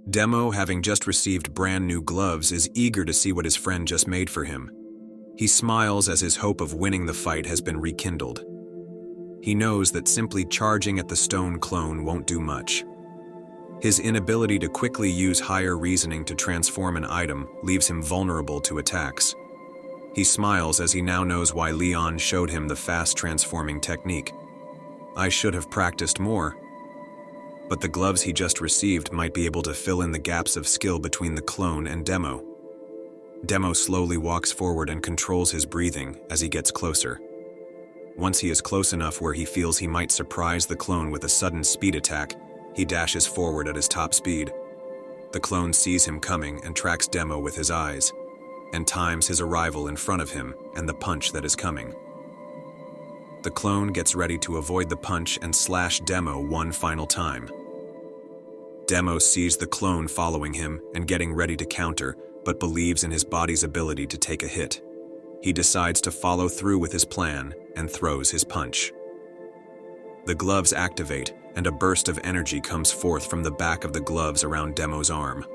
Demo, having just received brand new gloves, is eager to see what his friend just made for him. He smiles as his hope of winning the fight has been rekindled. He knows that simply charging at the stone clone won't do much. His inability to quickly use higher reasoning to transform an item leaves him vulnerable to attacks. He smiles as he now knows why Leon showed him the fast transforming technique. I should have practiced more. But the gloves he just received might be able to fill in the gaps of skill between the clone and Demo. Demo slowly walks forward and controls his breathing as he gets closer. Once he is close enough where he feels he might surprise the clone with a sudden speed attack, he dashes forward at his top speed. The clone sees him coming and tracks Demo with his eyes, and times his arrival in front of him and the punch that is coming. The clone gets ready to avoid the punch and slash Demo one final time. Demo sees the clone following him and getting ready to counter, but believes in his body's ability to take a hit. He decides to follow through with his plan and throws his punch. The gloves activate, and a burst of energy comes forth from the back of the gloves around Demo's arm.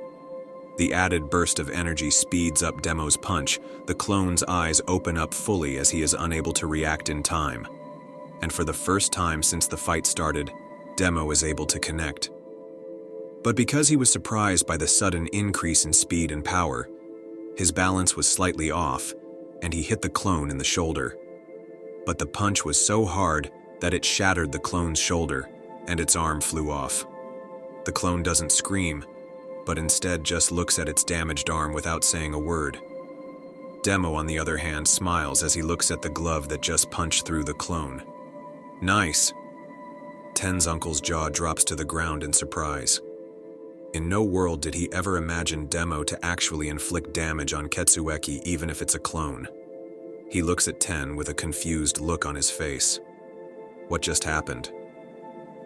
The added burst of energy speeds up Demo's punch. The clone's eyes open up fully as he is unable to react in time. And for the first time since the fight started, Demo is able to connect. But because he was surprised by the sudden increase in speed and power, his balance was slightly off, and he hit the clone in the shoulder. But the punch was so hard that it shattered the clone's shoulder, and its arm flew off. The clone doesn't scream, but instead just looks at its damaged arm without saying a word. Demo, on the other hand, smiles as he looks at the glove that just punched through the clone. Nice. Ten's uncle's jaw drops to the ground in surprise. In no world did he ever imagine Demo to actually inflict damage on Ketsueki, even if it's a clone. He looks at Ten with a confused look on his face. What just happened?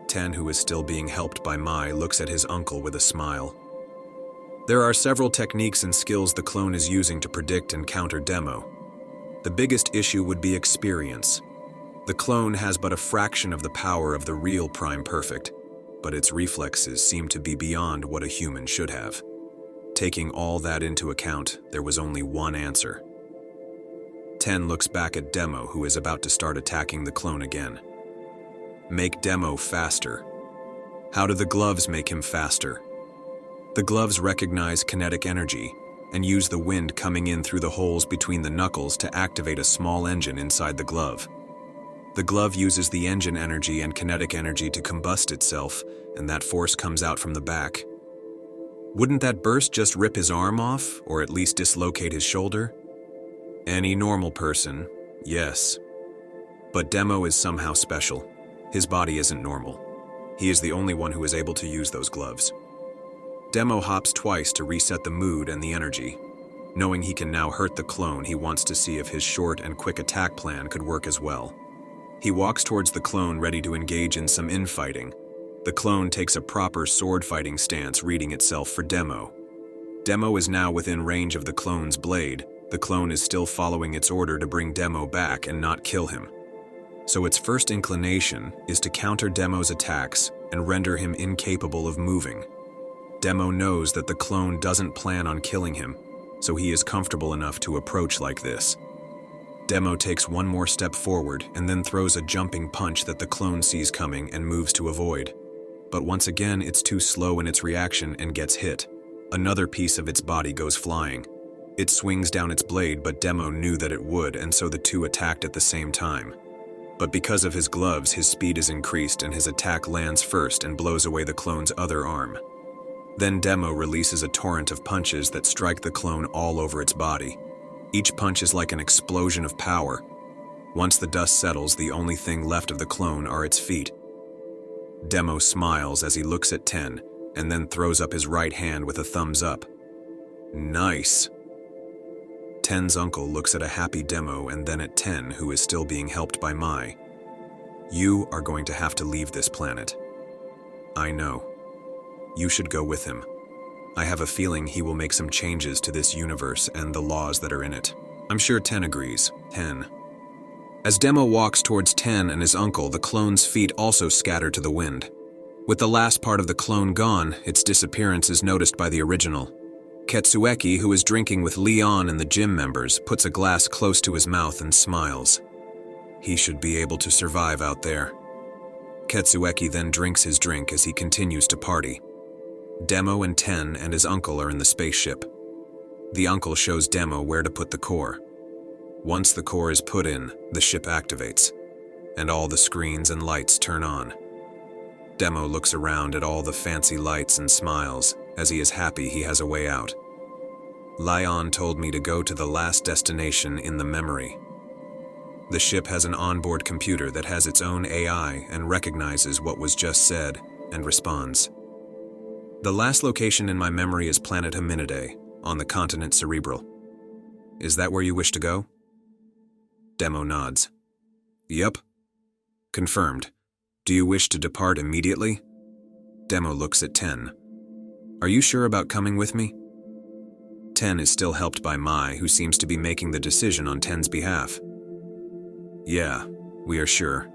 Ten, who is still being helped by Mai, looks at his uncle with a smile. There are several techniques and skills the clone is using to predict and counter Demo. The biggest issue would be experience. The clone has but a fraction of the power of the real Prime Perfect, but its reflexes seem to be beyond what a human should have. Taking all that into account, there was only one answer. Ten looks back at Demo, who is about to start attacking the clone again. Make Demo faster. How do the gloves make him faster? The gloves recognize kinetic energy and use the wind coming in through the holes between the knuckles to activate a small engine inside the glove. The glove uses the engine energy and kinetic energy to combust itself, and that force comes out from the back. Wouldn't that burst just rip his arm off, or at least dislocate his shoulder? Any normal person, yes. But Demo is somehow special. His body isn't normal. He is the only one who is able to use those gloves. Demo hops twice to reset the mood and the energy. Knowing he can now hurt the clone, he wants to see if his short and quick attack plan could work as well. He walks towards the clone, ready to engage in some infighting. The clone takes a proper sword-fighting stance, reading itself for Demo. Demo is now within range of the clone's blade. The clone is still following its order to bring Demo back and not kill him. So its first inclination is to counter Demo's attacks and render him incapable of moving. Demo knows that the clone doesn't plan on killing him, so he is comfortable enough to approach like this. Demo takes one more step forward and then throws a jumping punch that the clone sees coming and moves to avoid. But once again, it's too slow in its reaction and gets hit. Another piece of its body goes flying. It swings down its blade, but Demo knew that it would, and so the two attacked at the same time. But because of his gloves, his speed is increased and his attack lands first and blows away the clone's other arm. Then Demo releases a torrent of punches that strike the clone all over its body. Each punch is like an explosion of power. Once the dust settles, the only thing left of the clone are its feet. Demo smiles as he looks at Ten, and then throws up his right hand with a thumbs up. Nice. Ten's uncle looks at a happy Demo and then at Ten, who is still being helped by Mai. You are going to have to leave this planet. I know. You should go with him. I have a feeling he will make some changes to this universe and the laws that are in it. I'm sure Ten agrees. Ten. As Demo walks towards Ten and his uncle, the clone's feet also scatter to the wind. With the last part of the clone gone, its disappearance is noticed by the original. Ketsueki, who is drinking with Leon and the gym members, puts a glass close to his mouth and smiles. He should be able to survive out there. Ketsueki then drinks his drink as he continues to party. Demo and Ten and his uncle are in the spaceship. The uncle shows Demo where to put the core. Once the core is put in, the ship activates, and all the screens and lights turn on. Demo looks around at all the fancy lights and smiles, as he is happy he has a way out. Leon told me to go to the last destination in the memory. The ship has an onboard computer that has its own AI and recognizes what was just said and responds. The last location in my memory is Planet Hominidae, on the continent Cerebral. Is that where you wish to go? Demo nods. Yup. Confirmed. Do you wish to depart immediately? Demo looks at Ten. Are you sure about coming with me? Ten is still helped by Mai, who seems to be making the decision on Ten's behalf. Yeah, we are sure.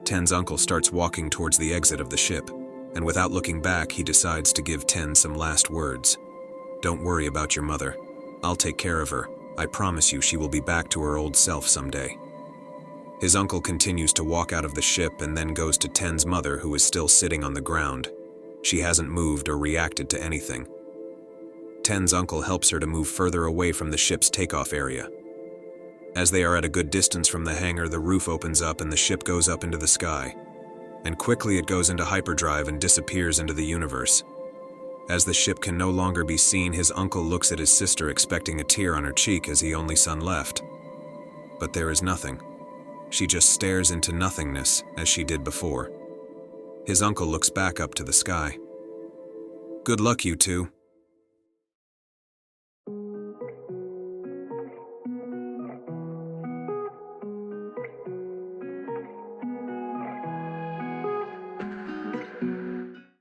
Ten's uncle starts walking towards the exit of the ship, and without looking back, he decides to give Ten some last words. Don't worry about your mother. I'll take care of her. I promise you she will be back to her old self someday. His uncle continues to walk out of the ship and then goes to Ten's mother, who is still sitting on the ground. She hasn't moved or reacted to anything. Ten's uncle helps her to move further away from the ship's takeoff area. As they are at a good distance from the hangar, the roof opens up and the ship goes up into the sky. And quickly it goes into hyperdrive and disappears into the universe. As the ship can no longer be seen, his uncle looks at his sister, expecting a tear on her cheek as the only son left. But there is nothing. She just stares into nothingness, as she did before. His uncle looks back up to the sky. Good luck, you two.